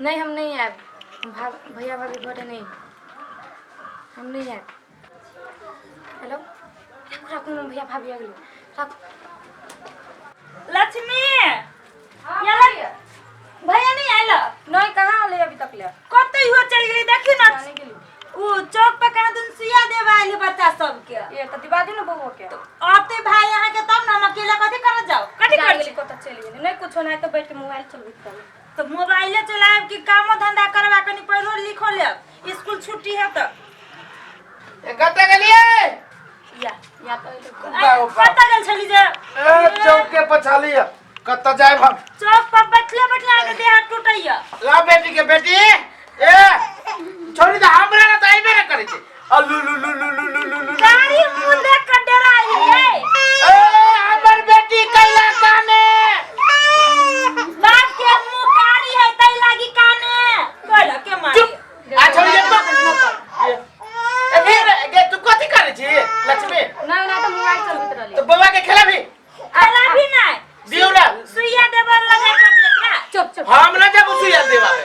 नहीं हम नहीं आए, भैया भाभी घरे नहीं, हम नहीं आए। हेलो रखू भैया भाभी अगले रख। लक्ष्मी भैया नहीं आयल? नहीं कहाँ आले अभी तक ले? कतई हो चल गई देखी ना जाने के लिए वो चौक पे कहां दिन सुइया देवा आइल बच्चा सब के। ये तो दिवा दी ना बहू के। तो आते भाई यहां के तब ना हम अकेला कथि कर जाओ कथि कर को तो चली गई नहीं कुछ होना है तो बैठ के मोबाइल चलबैत कर। तो मोबाइल चलाएब कि कामो धंधा करवा कनी पढ़ो लिखो ले स्कूल छुट्टी है तो कत गेलिए या तो पता गल छली जे चौक के पछाली कत जाए हम चौक पर बैठले बैठले आके देह टूटैया। ला बेटी के बेटी ए छोड़ी द हमरा ना त आइबे ना करे छे अल्लू लू लू लू लू लू लू गाड़ी मुंह देख कर डराई है ए हमर बेटी कैला काने बाप के मुंह कारी है तई लागी काने बोला के मारी आ छोड़ी दे तो ए गे तू कथि करे छी लक्ष्मी नहीं ना तो मोबाइल चलबैत रहली तो बउवा के खेला भी अला भी नहीं दियो ना सुइया देवर लगा कर दे क्या चुप चुप हम ना जब सुइया देवावे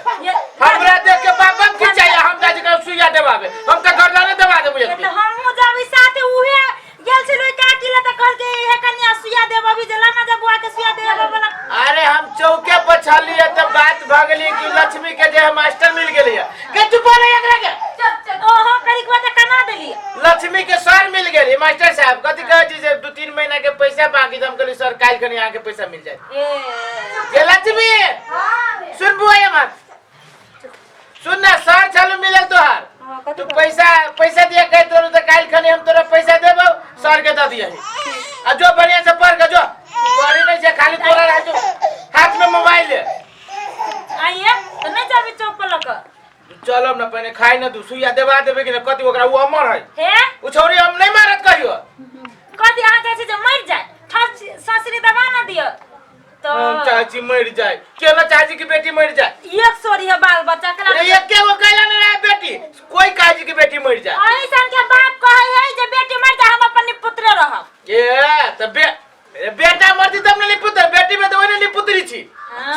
हमरा देख के बाबा की चाहिए हम जा के सुइया देवावे हम त घर जाने देवा देबे तो हमहु जब साथे उहे गेल छलो का किला त कहल के हे कन्या सुइया देबो भी जला ना जब बुआ के सुइया देबो बोला। अरे हम चौके पर छाली है तब बात भागली कि लक्ष्मी के जे मास्टर मिल गेली है के तू बोले एकरा के ओहो करी को त कना देली लक्ष्मी के सर मिल गेली मास्टर साहब कथि कहे छी जे 2-3 महीना के पैसा बाकी हम कहली सर काल खनी आके पैसा मिल जाए ये लक्ष्मी सुन बुआ ये मत सुन ना सर चालू मिलल तोहार तू पैसा दिया कह तो काल खनी हम तोरा पैसा देबो सर के द दिए आ जो बढ़िया से पढ़ के जो पढ़ी नहीं से खाली तोरा रह जो हाथ में मोबाइल है आइए तो नहीं जाबी चौक पर लक चलो ना पहले खाई ना दू सुइया देवा देबे कि ना कति ओकरा वो अमर है हे उ छोरी हम नहीं मारत कहियो कथि आ जाय छै जे मर जाय ठस ससरी दबा ना दियो तो चाची मर जाए क्यों ना चाची की बेटी मर जाए एक सोरी है बाल बच्चा के अरे ये के वो कहला ना रहे बेटी कोई काजी की बेटी मर जाए आई सन के बाप कहे है जे बेटी मर जाए हम अपन पुत्र रहब ये त बेटा मरती तब ने पुत्र बेटी में तो वने निपुत्री छी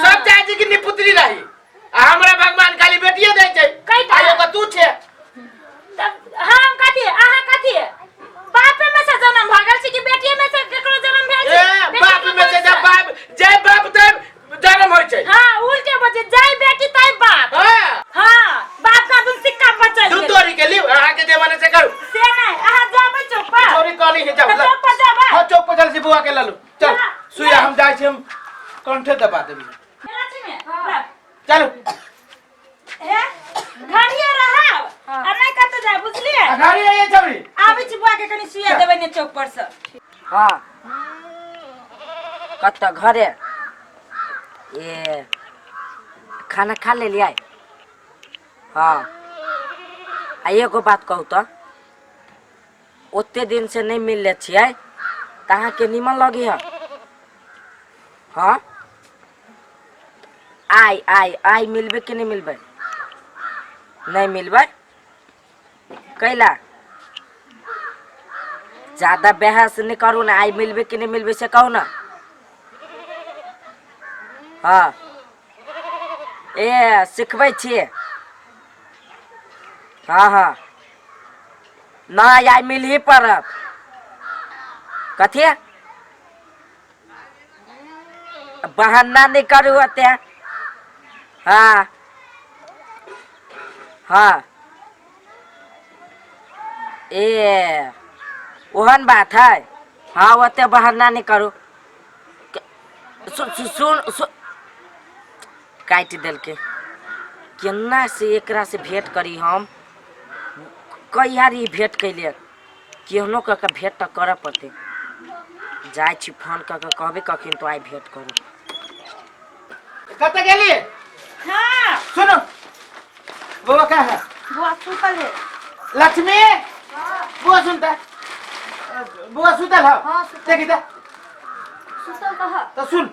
सब चाची की निपुत्री रही हमरा भगवान खाली बेटिए दे छै आयो का तू छे तब हम कथि आहा कथि बाप में से जन्म भागल छी कि बेटी में से केकरो जन्म भेल ए बाप में से जब बाप जय बाप तब जन्म होय छै हां उल्टे बजे जय बेटी तय बाप हां हां बाप का दुन सिक्का बचल तू तोरी के लिए आके जमाने से करू से नहीं आहा जाबे चौक पर चोरी कली है जाओ चौक पर जाबे हां चौक पर चल से बुआ के लालू चल सुइया हम जाय छी हम कंठे दबा देबी हां चलो हे घड़िया रहब आ नहीं कत जा बुझलिए घड़ी रही है छौरी आबै छी बुआ के कनी सुइया देबै ने चौक पर से। हाँ कत घरे ये खाना खा ले लिया हाँ आ एगो बात कहू तो ओते दिन से नहीं मिल छियै तहाँ के निमन लगी है हाँ आई आई आई मिलबे कि नहीं मिलबे नहीं मिलबे कैला ज्यादा बहस नहीं करू ना आई मिलबे कि नहीं मिलबे से कहू ना हाँ ए सिखबै छियै हाँ हाँ नहीं आई मिल ही पड़त कथी बहाना नहीं करू होते हाँ हाँ ए ओहन बात है हाँ ओते बहाना नहीं करू सुन काट दिल के केना से एकरा से भेंट करी हम कई यार ये भेंट कैले केहनो क के भेंट तो करे पड़ते जाय छी फोन क के कहबे कखिन तो आई भेंट करू कत गेली हां सुनो बुआ का है बुआ सुतल है लक्ष्मी बुआ सुनता बुआ सुतल है हां देखी दे सुतल कहा तो सुन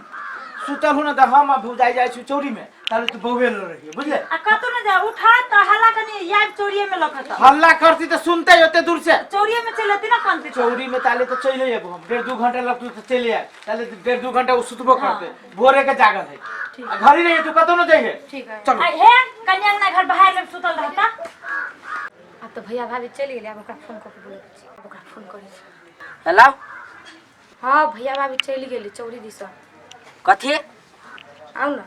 सुतल हो ना तो हम अब जाई जाय छी चौरी में ताले तू बहुवे न रही बुझले आ कतो न जा उठा त हल्ला कनी यार चोरिये में लखत हल्ला करती तो सुनते होते दूर से चोरिये में चलती ना कौन चौरी में ताले तो चले जाबो हम 1.5-2 घंटा लगतु तो चले आए ताले 1.5-2 घंटा सुतबो करते भोरे के जागल है आ घर ही नहीं तू कतो न जाइए ठीक है चल हे कन्या ना घर बाहर में सुतल रहता अब तो भैया भाभी चली गेली अब ओकरा फोन करके बोलै छी ओकरा फोन करै छी हेलो हाँ भैया भाभी चली गेली चौरी दिस कथी आउ न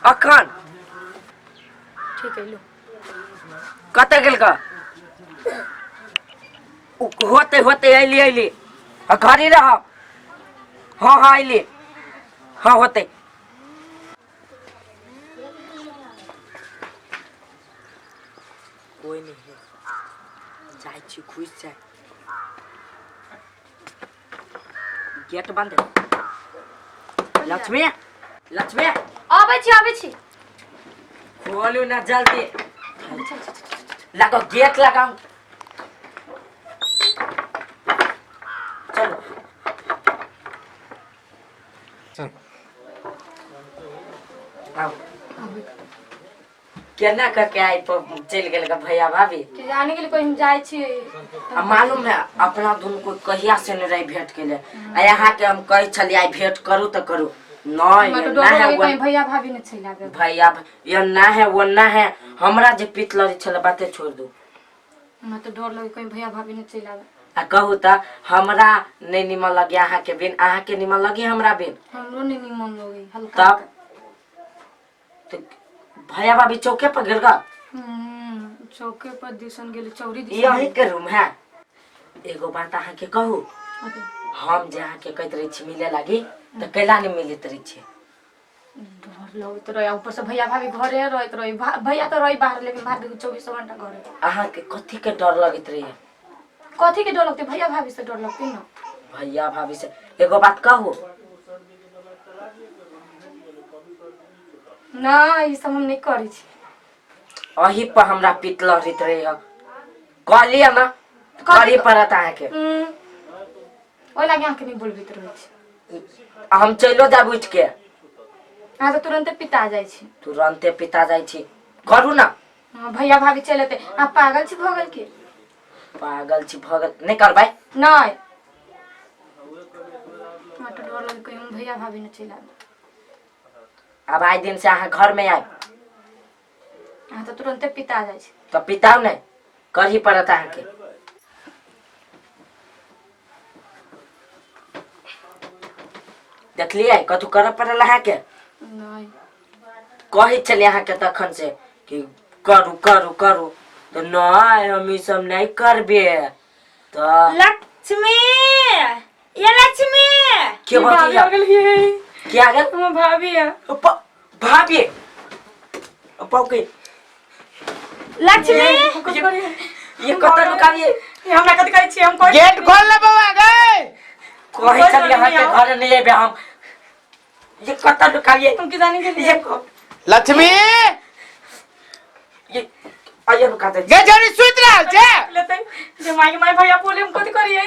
अखन ठीक है लो कते गेल का होते होते अइली आ घरे रह हाँ हाँ अइली हाँ होते कोई नहीं है जाय छी खुश जाय गेट बंद लक्ष्मी लक्ष्मी आबै छी खोलू ना जल्दी लगाओ गेट लगाओ चलो आओ केना करके आई चल गेल का भैया भाभी कि जाने के लिए कोई हम जाय छी मालूम है अपना दुन को कहिया से नहीं रही भेंट के लिए आ यहाँ के हम कही चलिए आई भेंट करू तो करू नहीं मैं तो ना है डर वो कोई भैया भाभी ने चला गए भैया ये ना है वो ना है हमरा जे पितलरी छले बाते छोड़ दू मैं तो डर लगे कोई भैया भाभी ने चला गए आ कहू त हमरा नहीं निमन लगे अहाँ के बिन अहाँ के निमन लगे हमरा बिन हमरो नहीं निमन लगे हल्का तब तो भैया भाभी चौके पर गिर गा चौके पर दिसन गेली चौरी यही के रूम है एगो बात अहाँ के कहू हम जे अहाँ के कहते रही छी मिले लागी तो कैला नहीं मिलत रही छी डर लगत रहे ऊपर से भैया भाभी घरे रहत रहे भैया तो रही बाहर लेकिन भाभी 24 घंटा घरे अहाँ के कथी के डर लगत रही है कथी के डर लगते भैया भाभी से डर लगते ना भैया भाभी से एगो बात कहू ना ई सब हम नहीं करी छी अही पर हमरा पित लहरित रही है कहलिए ना करी पड़त अहाँ के ओइ लागे आंख नहीं बोलबे तो रहे छी हम चलो जाब उठ के हां तो तुरंत पिता जाय छी तुरंते पिता जाय छी करू ना भैया भाभी चलते आ पागल छी भगल के पागल छी भगल नहीं करबै नहीं मैं तो डर लगे कोई हम भैया भाभी ने चला अब आइ दिन से अहाँ घर में आए हां तो तुरंत पिता जाय छी तो पिताओ नहीं करही पड़त अहाँ के देखलिए कथू कर पड़ल अहाँ के नहीं कही चले अहाँ के तखन से कि करू करू करू तो नहीं हम ई सब नहीं करबे तो लक्ष्मी ये लक्ष्मी के बात है क्या गल हम भाभी है भाभी पौके लक्ष्मी ये कत लुकाइए ये हमरा कथि कहै छी हम कोई गेट खोल ले बाबा गए कहे चल यहाँ के घर नहीं आबे हम ये कत लुकाइए तुम की जाने के लिए ये लक्ष्मी ये आइए लुका दे गे जरी सुत रहल छे लेते जे माय भैया बोले हम कथि करिए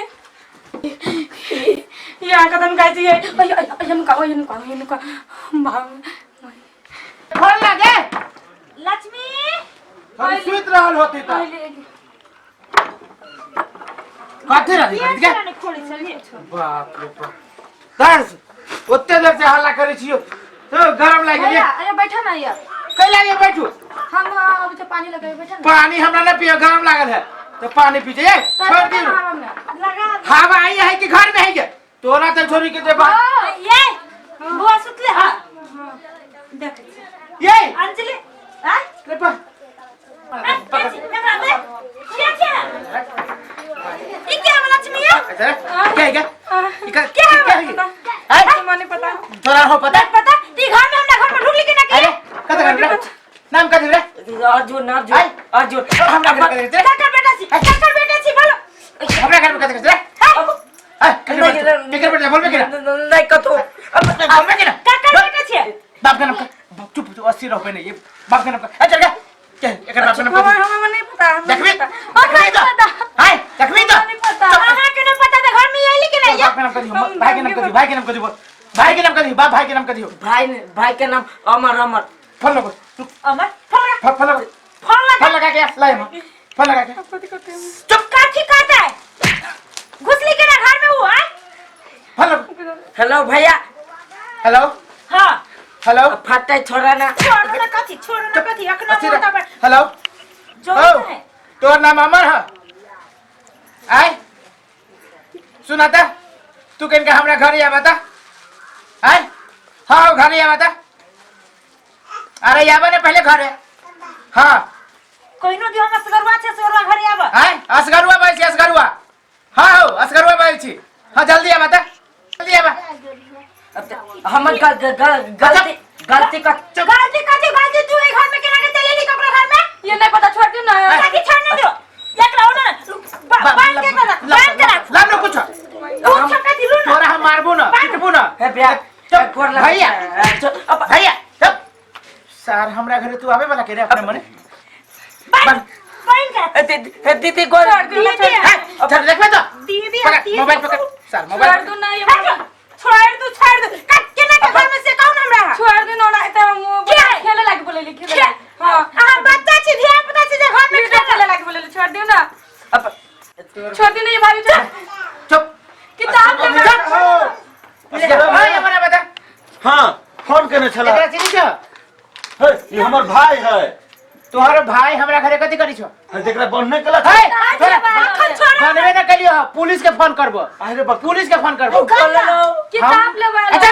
ये आका तन कहै छी अयन का भाग खोल ना गे लक्ष्मी हम सुत रहल होती त कथि रहल ये गे चला खोली चलिए बाप रे बाप दर्द ओते देर से हल्ला करे छियो तो गरम लाग गेल अरे बैठा ना यार कैला ये बैठू हम अभी तो पानी लगाए बैठा ना पानी हमरा ना पियो गरम लागल है तो पानी पीजिए छोड़ दी लगा हवा आई है कि घर में है के तोरा तो छोरी के दे बात ये बुआ सुतले हां देख ये अंजलि हां ले पा क्या क्या पता तोरा हो पता पता ती घर में हमरा घर में ढूंढ ली कि ना अरे कत कर रे नाम कथि रे अर्जुन अर्जुन अर्जुन हमरा घर में कथि रे काकर बेटा छी बोलो हमरा घर में कथि रे केकर बेटा बोलबे केना नहीं कतो बोलबे केना काकर बेटा छी बाप का नाम चुप 80 रुपए नहीं ये बाप का नाम चल गया क्या एकर बाप का नाम हमें नहीं पता देखबी देखबी तो हाय देखबी तो नहीं पता हां के नहीं पता तो घर में आइली कि नहीं बाप का नाम कथि भाई के नाम कथि बोल भाई के नाम का दियो, बाप भाई के नाम का दियो। भाई के नाम अमर अमर। फोन लगो, अमर फोन लगा फोन लगो, फोन लगा फोन लगा के ला यहाँ, फोन लगा के। चुप काठी काटा है घुसली के ना घर में हुआ है फोन लगो। हेलो भैया। हेलो हां हेलो फटे छोड़ा ना। छोड़ ना कथी अखना मोटा पर हेलो जो ओ, है तोर नाम अमर है? आय सुनाता तू किनका हमरा घर या बता। आय हाँ घर या बता। अरे याबा ने पहले घर है। हाँ कोई नो दियो हम असगरवा छे सोरवा घर आबा आय असगरुआ बाई छी असगरुआ। हाँ हो असगरुआ बाई छी। हाँ जल्दी आ बता, जल्दी आ बा। हम गलती गलती का गलती तू ए घर में केना के चलेली कपड़ा घर में ये नहीं पता, छोड़ दो ना। ताकि छोड़ने दो एक रहो ना बांध के रख लाम लो कुछ वो छक्का दिलू ना तोरा हम मारबो ना पिटबो ना। है भैया। भैया भैया चुप। सर हमरा घरे तू आवे वाला के रे अपने मने बांध के दीदी गोर चल देखबे तो दीदी पकड़, आती है मोबाइल पकड़ सर छोड़ मोबाइल दो ना, ये छोड़ दो केना के घर में से कौन हमरा छोड़ दो ना। इतना वो खेले लागे बोले खेले। हाँ हां बच्चा छी ध्यान पता छी जे घर में खेले लागे बोले, छोड़ दो ना, छोड़ दो ना। ये भाभी चुप किताब ले भाई हमरा बता। हाँ फोन केने छला। एकरा चिनी छ? हे ई हमर भाई है। तोहर भाई हमरा घरे कथि करी छ? है देखला बनने कला था। हे तोरा बनबे न कलियो, पुलिस के फोन करबो। अरे बा पुलिस के फोन करबो। किताब ले अच्छा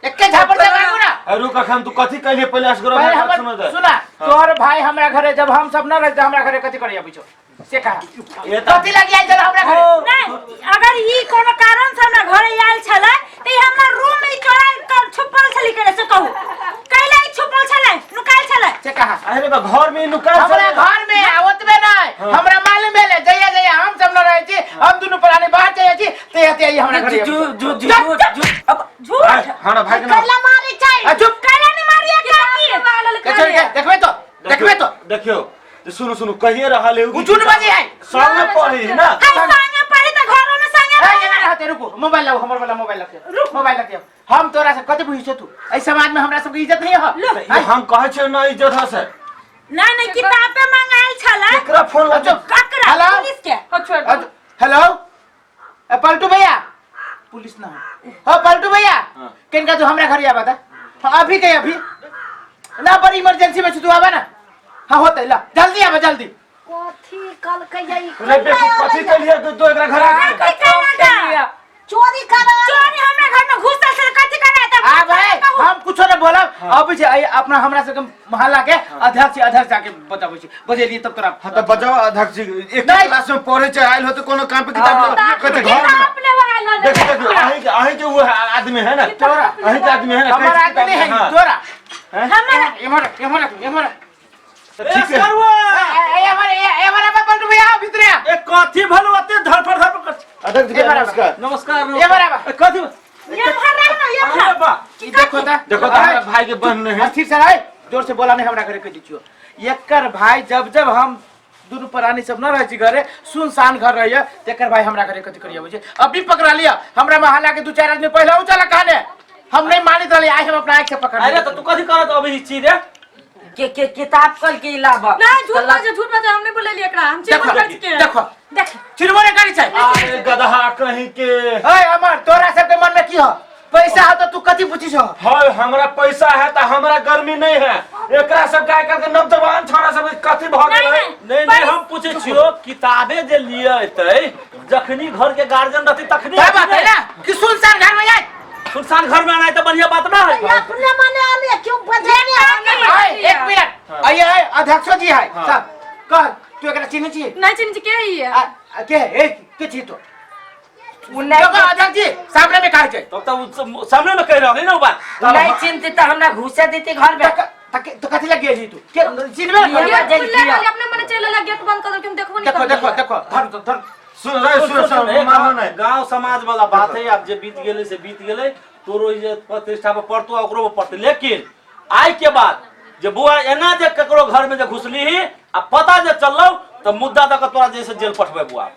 एक्के झापड़ दे बाबू ना। अरु कखन तू कथि कहले पहले असगरो पहले बात हमर समझ दे। सुना तोहर भाई हमरा घरे जब हम सब न रहते हमरा घरे कथि करिया बुझो से कहा ये त कथि लगी आइ चल हमरा घरे। नहीं अगर ई कोनो कारण से हमरा घरे आइल छले त ई हमरा रूम में चोरा कर छुपल छली करे से कहू कैला ई छुपल छले नुकाल छले से कहा अरे बा घर में नुका हमरा घर में आवत में नहीं हमरा मालूम है जया जया हम सब न रहे छी, हम दोनों प्राणी बाहर जाए छी ते ई हमरा घरे अब झूठ हां भाई के नाम कैला मारी छै चुप कैला नहीं मारिया काकी देखबे तो देखियो तो सुनो कहिए रहल है कुछ न बाजी है संग में पढ़ी ना। संगे पढ़े त घर में संगे ए ना रहते रुको मोबाइल लाओ हमर वाला मोबाइल रखियो मोबाइल रखियो। हम तोरा से कथि बुझी छ तू ए समाज में हमरा सब की इज्जत नहीं हो। हम कहे छ ना इज्जत हसे नहीं किताब पे मंगाइल छले केकरा फोन लगा ककरा हेलो? पुलिस के छोड़ दो। हेलो ए पलटू भैया पुलिस ना हो पलटू भैया किनका तू हमरा घर आवा था। हां अभी के अभी ना बड़ी इमरजेंसी में तू आवा ना। हां होते ला जल्दी आवा जल्दी। कथी कल कहिया रे बेटी कथि कहलिए तो एकरा घर आ चोरी हमरा घर में घुसल से कथि करे त आ भाई हम कुछ न बोलब अभी से अपना हमरा से मोहल्ला के अध्यक्ष जाके बताबै छी बजेली तब तोरा हां त बजाओ अध्यक्ष जी एक क्लास में पढ़े छ आइल हो तो कोनो काम पे किताब कहते घर में देखो अहीं के वो आदमी है ना तोरा अहीं के आदमी है ना हमारा आदमी है तोरा हमरा एमर ठीक है हमारा पलटू भैया भीतर ए कथि भलो अते धरफड़ अध्यक्ष जी नमस्कार नमस्कार एमर कथि ये भर ये अरे बा देखो ता देखो तो हमारा भाई के बहन है ठीक से रहे जोर से बोला नहीं हमरा घरे कह दीजियो। एकर भाई जब हम दोनों प्राणी सब न रहे छी घरे सुनसान घर रहिए तेकर भाई हमरा घरे कथि करिया बुझे अभी पकड़ा लिया हमरा मोहल्ला के 2-4 आदमी पहले उ चला कहने हम नहीं मानित रही आज हम अपना आंख से पकड़ अरे तो तू कथि करत अभी चीज रे के किताब कल के अलावा ना झूठ बात हमने बोले लिया एकरा हम चेक कर के देखो देख चिरमोरे गाड़ी चाहिए। अरे गधा कहीं के ओए अमर तोरा सब के मन में की हो पैसा हो तो तू कथि पूछिस हो। हाय हमरा पैसा है त हमरा गर्मी नहीं है एकरा सब काय करके नवजवान छोरा सब कथि भ गेल नहीं हम पूछे छियो किताबे जे लिए एतै जखनी घर के गार्जियन रहती तखनी क्या बात है ना कि सुनसान घर में जाए सुनसान घर में आना है तो बढ़िया बात ना है अपने माने आले क्यों बजाने ओए एक मिनट आइए अध्यक्ष जी है साहब कह तू एकरा चिन्ह छी नहीं चिन्ह के ही है के ए के छी तो देखो अध्यक्ष जी सामने में कहा जाए तो सामने में कह रहा है ना बात नहीं चिंती तो हमरा घुसा देती घर में तो कथि लग गया जी तू के चिन्ह में गेट खुले वाली अपने मन चले लग गेट बंद कर के हम देखबो नहीं देखो धर सुन मानो नहीं गांव समाज वाला बात है अब जे बीत गेले से बीत गेले तोरो इज्जत प्रतिष्ठा पर पड़तो ओकरो पर पड़ते लेकिन आई के बाद जे बुआ एना जे ककरो घर में जे घुसली ही आ पता जे चललो तो मुद्दा तक तोरा जैसे जेल पठबे बुआ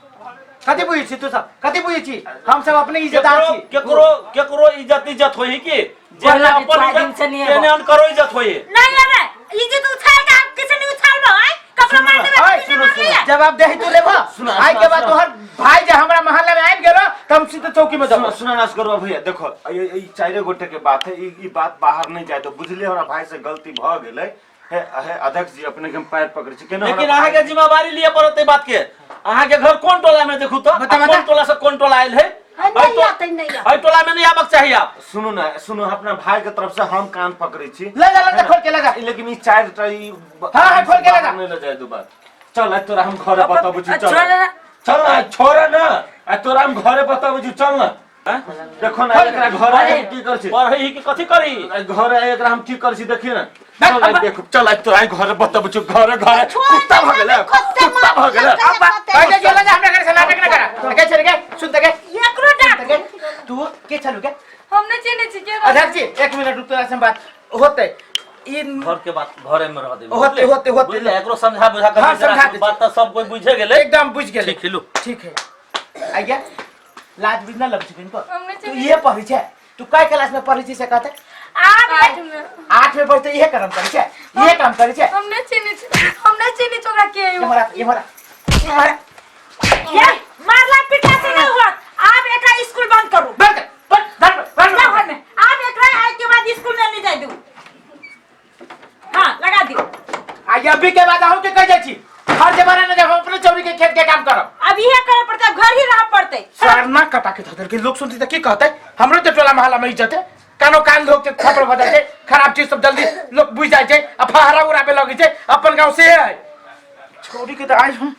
कथी बुझी छी तू सब कथी बुझी छी हम सब अपने इज्जतदार छी केकरो केकरो इज्जत होई की जे बोला कि अपन तोरा दिन से नहीं है केने अन करो इज्जत होई नहीं है इज्जत उछाल का किसी ने उछाल है कपड़ा मार देबे ओए सुनो जवाब देही तू लेबो आई के बाद तोहर भाई जे हमरा मोहल्ला में आबि गेलो त हम सीधे चौकी में सुनो दबो सुनो नाश करो भैया देखो ई चारे गोटे के बात है ई बात बाहर नहीं जाए तो बुझले हमरा भाई से गलती भ गेलै है अध्यक्ष जी अपने के पैर पकड़े छी केना लेकिन अहाँ के जिम्मेवारी लिए पड़त बात के अहाँ के घर कौन टोला में देखू तो कौन टोला से कौन टोला आइल है नहीं आते नहीं हई टोला में नहीं आबक चाहिए आप सुनो ना सुनो अपना भाई के तरफ से हम कान पकड़े छी ले खोल के लगा लेकिन ई चार ई हां खोल के लगा नहीं ले जाए दो बात चल आ तोरा हम घरे बताबू छी चल छोड़ चल ना छोड़ ना आ तोरा हम घरे बताबू छी चल ना देखो ना एकरा घर आए की कर छी पर हई की कथि करी घर आए एकरा हम की कर छी देखिए ना चल आ देखो चल आ तोरा घरे बताबू छी घरे कुत्ता भ गेलै कुत्ता भ गेलै पहले गेला जा हमरा घर से नाटक न करा के छरे के सुन के एकरो डाक तू के चलू के हमने चिने छी के अध्यक्ष जी 1 मिनट रुक तोरा से बात होते इन घर के बात घरे में रह दे होते बुझले एकरो समझा बुझा हाँ, समझा कर दे। बात तो सब कोई बुझे गेले एकदम बुझ गेले ठीक हिलू ठीक है आ गया लाज बिना लग चुकी इनको हमने तू चिने ये पढ़ी छे तू काय क्लास में पढ़ी छी से कहते आठ 8 में पढ़ते ये काम करी छे ये काम करी छे हमने चिने छोकरा के ये मोरा ये मारला पिटला से नहीं हुआ आप एकरा स्कूल बंद करो बंद जाओ घर में आप एकरा आज के बाद स्कूल में नहीं जाए दू हां लगा दियो आ अभी के बाद आहू के कह जाई छी हर जमाना में जब हम अपने चौरी के खेत के काम करब अब ये करे पड़ता घर ही रह पड़ते सरना कटा के धर के लोग सुनती त की कहते हमरो तो टोला मोहल्ला में इज्जत है कानो कान लोग के खबर बजा छै खराब चीज सब जल्दी लोग बुझ जाय छै आ फहरा उड़ा पे लगे छै अपन गांव से है छोरी के त आज हम